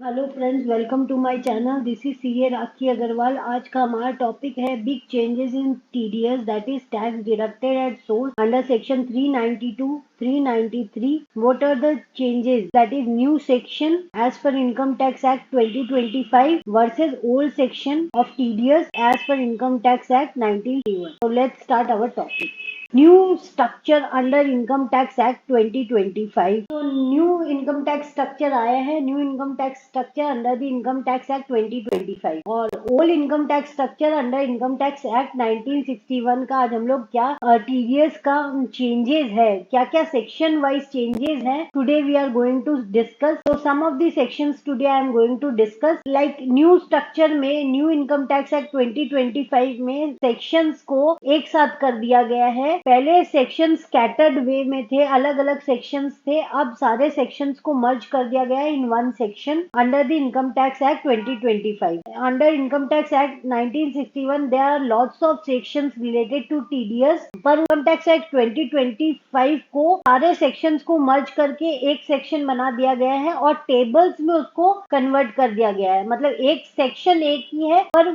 Hello friends, welcome to my channel. This is CA Rakhi Agarwal. आज का हमारा टॉपिक है big changes in TDS, that is tax deducted at source under section 392 393. What are the changes? That is new section as per Income Tax Act 2025 versus old section of TDS as per Income Tax Act 1981. So let's start our topic. New structure under Income Tax Act 2025. तो new income tax structure आया है, new income tax structure under the income tax act 2025 और old income tax structure under income tax act 1961 का आज हम लोग क्या TDS का चेंजेस है, क्या क्या सेक्शन वाइज चेंजेस है, today we are going to discuss. तो some of the sections today I am going to discuss. Like new structure में न्यू इनकम टैक्स एक्ट 2025 में सेक्शंस को एक साथ कर दिया गया है। पहले सेक्शन स्कैटर्ड वे में थे, अलग अलग सेक्शंस थे, अब सारे सेक्शंस को मर्ज कर दिया गया है in one section under the income tax act 2025। Under income tax act 1961 there are lots of sections related to TDS, पर इनकम टैक्स एक्ट 2025 को सारे सेक्शंस को मर्ज करके एक सेक्शन बना दिया गया है और टेबल्स में उसको कन्वर्ट कर दिया गया है। मतलब एक सेक्शन एक ही है पर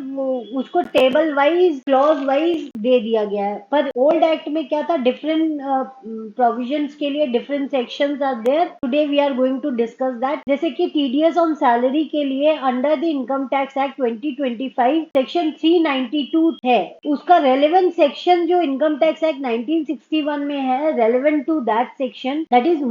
उसको टेबल वाइज क्लॉज वाइज दे दिया गया है। पर ओल्ड एक्ट में क्या था, डिफरेंट प्रोविजंस के लिए different sections are there. Today we are going to discuss that. जैसे कि टीडीएस ऑन सैलरी के लिए under the income tax act 2025 section 392 है, उसका रेलेवेंट सेक्शन जो इनकम टैक्स एक्ट 1961 में है, relevant to that section that is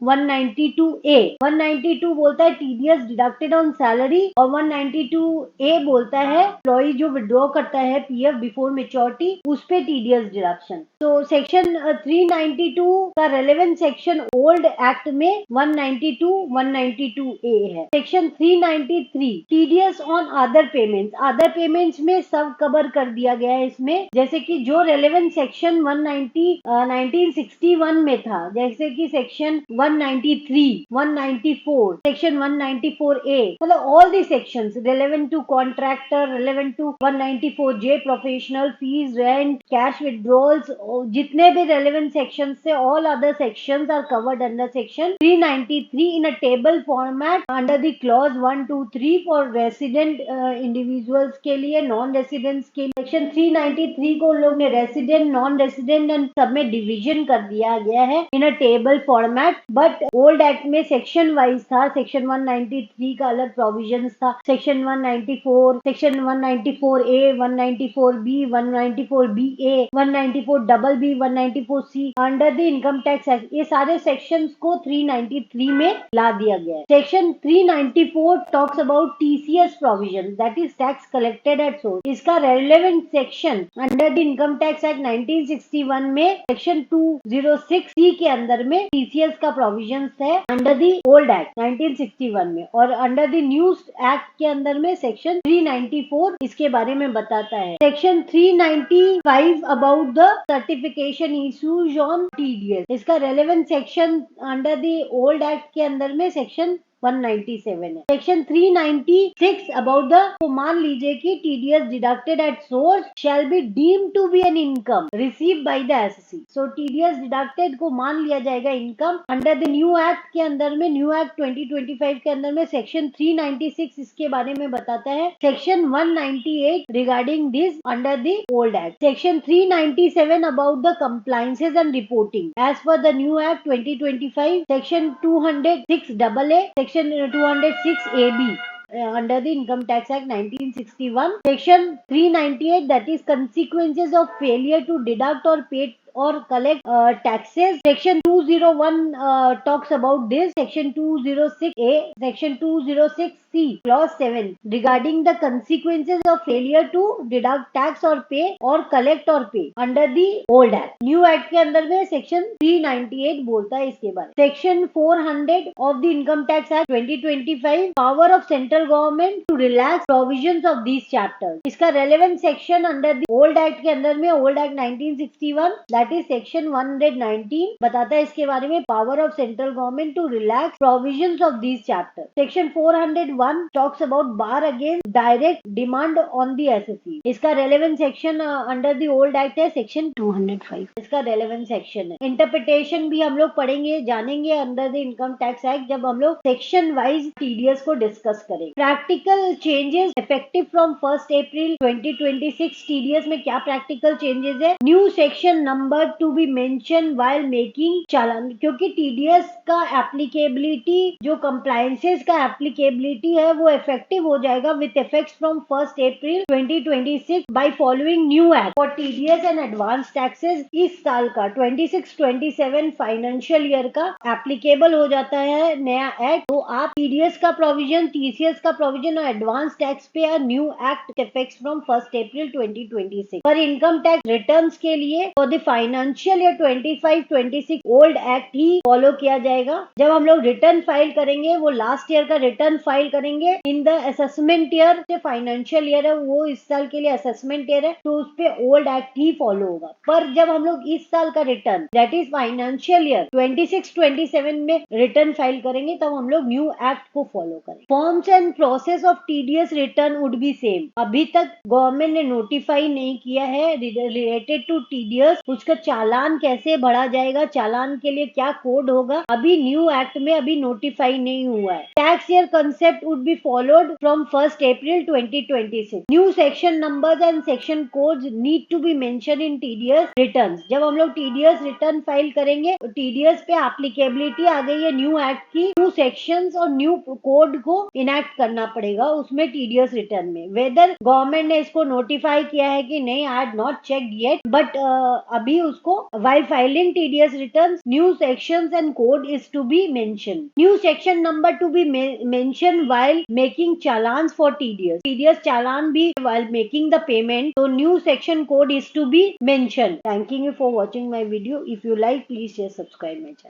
192A। 192 बोलता है टीडीएस डिडक्टेड ऑन सैलरी और 192A बोलता है एम्प्लॉई जो विड्रॉ करता है पीएफ बिफोर मेच्योरिटी उस पे टीडीएस डिडक्शन। तो सेक्शन 392 का रेलेवेंट सेक्शन ओल्ड एक्ट में 192A है। Section 393 TDS on other payments, other payments में सब कवर कर दिया गया है इसमें। जैसे कि जो रेलेवेंट सेक्शन 1961 में था, जैसे कि सेक्शन 193, 194, सेक्शन 194A, मतलब all the sections relevant to contractor, relevant to 194J professional fees, rent, cash withdrawals, जितने भी रेलेवेंट सेक्शंस थे, all other sections are covered under section 393 in a table format under the clause 1, 2, 3 for resident individuals के लिए, non residents के लिए। Section 393 को लोग ने रेसिडेंट, नॉन रेसिडेंट एंड सब में डिविजन कर दिया गया है in a table format. But old act में सेक्शन वाइज था। सेक्शन 193 का अलग प्रोविजंस था, section 194, section 194A, 194B, 194BA, 194BB, 194C under the income tax act. ये सारे सेक्शंस को 393 में ला दिया गया है। Section 394 talks about TCS provision, that is tax collected at source. इसका relevant section under the income tax act 1961 में section 206C के अंदर में टीसीएस का प्रोविजन है अंडर द ओल्ड एक्ट 1961 में, और अंडर द न्यू एक्ट के अंदर में सेक्शन 394 इसके बारे में बताता है। Section 395 about the certification issues on TDS, इसका relevant section under the old act के अंदर में सेक्शन 197 है। सेक्शन 396 अबाउट द, तो मान लीजिए कि TDS deducted at source shall be deemed to be an income receive by the SSC. So TDS deducted को मान लिया जाएगा income under the new act के अंदर में, न्यू एक्ट 2025 के अंदर में सेक्शन 396 इसके बारे में बताता है। Section 198 regarding this under the old act. Section 397 about the compliances and reporting as per the new act 2025। Section 206AA, section 206AB under the Income Tax Act 1961. Section 398 that is consequences of failure to deduct or pay or collect taxes. Section 201 talks about this. Section 206A, Section 206C, Clause 7 regarding the consequences of failure to deduct tax or pay or collect or pay under the old act. New act के अंदर में Section 398 बोलता है इसके बारे में। Section 400 of the Income Tax Act 2025, power of central government to relax provisions of these chapters. इसका relevant section under the old act के अंदर में, old act 1961, that that is section 119 बताता है इसके बारे में, power of central government to relax provisions of this chapter. Section 401 talks about bar against direct demand on the SSC. इसका relevant section under the old act है section 205, इसका relevant section है। Interpretation भी हम लोग पढ़ेंगे, जानेंगे under the income tax act जब हम लोग सेक्शन वाइज टीडीएस को डिस्कस करें। Practical changes effective from 1 April 2026। TDS में क्या प्रैक्टिकल चेंजेस है? New section number to be mention while making challan, क्योंकि टीडीएस का एप्लीकेबिलिटी, जो कंप्लायंसेस का एप्लीकेबिलिटी है वो इफेक्टिव हो जाएगा with effects from 1 April 2026 by following new act for TDS and advance taxes. इस साल का 26-27 फाइनेंशियल ईयर का एप्लीकेबल हो जाता है नया एक्ट। तो आप टीडीएस का प्रोविजन, टीसीएस का प्रोविजन और एडवांस टैक्स पे new act effects from 1 April 2026। पर इनकम टैक्स रिटर्न्स के लिए for the financial year 25-26 old act he follow किया जाएगा। जब हम लोग रिटर्न फाइल करेंगे वो लास्ट ईयर का रिटर्न फाइल करेंगे इन द असेसमेंट ईयर। जो फाइनेंशियल ईयर है वो इस साल के लिए असेसमेंट ईयर है, तो उस पे ओल्ड एक्ट ही फॉलो होगा। पर जब हम लोग इस साल का return that is financial year 26-27 में रिटर्न फाइल करेंगे तब हम लोग न्यू एक्ट को फॉलो करेंगे। Forms and process of TDS return would be same. अभी तक गवर्नमेंट ने नोटिफाई नहीं किया है रिलेटेड टू टीडीएस, उसका चालान कैसे भरा जाएगा, चालान के लिए क्या कोड होगा, अभी न्यू एक्ट में अभी नोटिफाई नहीं हुआ है। Tax year concept would be followed from 1 April 2026। New section numbers and section codes need to be mention in TDS returns. जब हम लोग टीडीएस रिटर्न फाइल करेंगे तो टीडीएस पे एप्लीकेबिलिटी आ गई है न्यू एक्ट की, न्यू सेक्शंस और न्यू कोड को इनैक्ट करना पड़ेगा उसमें टीडीएस रिटर्न में। वेदर गवर्नमेंट ने इसको नोटिफाई किया है कि नहीं, I had not checked yet, but अभी उसको while filing TDS returns new sections and code is to be mentioned. New section number to be mentioned while making challans for TDS. TDS चालान भी while making the payment, so new section code is to be mentioned. Thanking you for watching my video. If you like, please share, subscribe my channel.